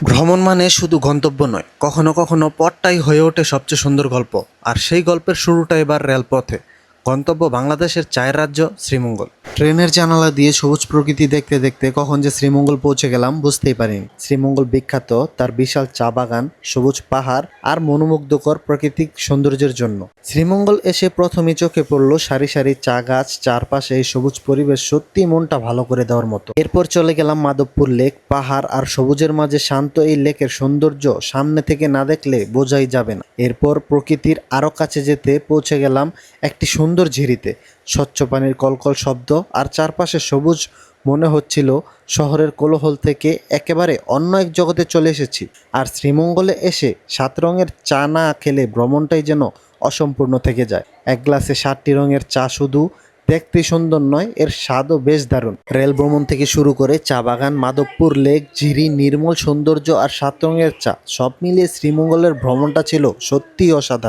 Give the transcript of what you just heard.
ভ্রমণ মানে শুধু গন্তব্য নয়, কখনো কখনো পথটাই হয়ে ওঠে সবচেয়ে সুন্দর গল্প। আর সেই গল্পের শুরুটা এবার রেলপথে। গন্তব্য বাংলাদেশের চায়ের রাজ্য শ্রীমঙ্গল। ট্রেনের জানালা দিয়ে সবুজ প্রকৃতি দেখতে দেখতে কখন যে শ্রীমঙ্গল পৌঁছে গেলাম বুঝতেই পারিনি। শ্রীমঙ্গল বিখ্যাত তার বিশাল চা বাগান, সবুজ পাহাড় আর মনোমুগ্ধকর প্রাকৃতিক সৌন্দর্যের জন্য। শ্রীমঙ্গল এসে প্রথমে চোখে পড়ল সারি সারি চা গাছ, চারপাশে এই সবুজ পরিবেশ সত্যি মনটা ভালো করে দেওয়ার মতো। এরপর চলে গেলাম মাধবপুর লেক। পাহাড় আর সবুজের মাঝে শান্ত এই লেকের সৌন্দর্য সামনে থেকে না দেখলে বোঝাই যাবে না। এরপর প্রকৃতির আরো কাছে যেতে পৌঁছে গেলাম একটি সুন্দর ঝিরিতে। স্বচ্ছ পানির কলকল শব্দ আর চারপাশে সবুজ, মনে হচ্ছিল শহরের কোলাহল থেকে একেবারে অন্য এক জগতে চলে এসেছি। আর শ্রীমঙ্গলে এসে 7 রঙের চা না খেলে ভ্রমণটাই যেন অসম্পূর্ণ থেকে যায়। এক গ্লাসে 7টি রঙের চা শুধু দেখতে সুন্দর নয়, এর স্বাদও বেশ দারুণ। রেল ভ্রমণ থেকে শুরু করে চা বাগান, মাধবপুর লেক, ঝিরি, নির্মল সৌন্দর্য আর 7 রঙের চা, সব মিলিয়ে শ্রীমঙ্গলের ভ্রমণটা ছিল সত্যিই অসাধারণ।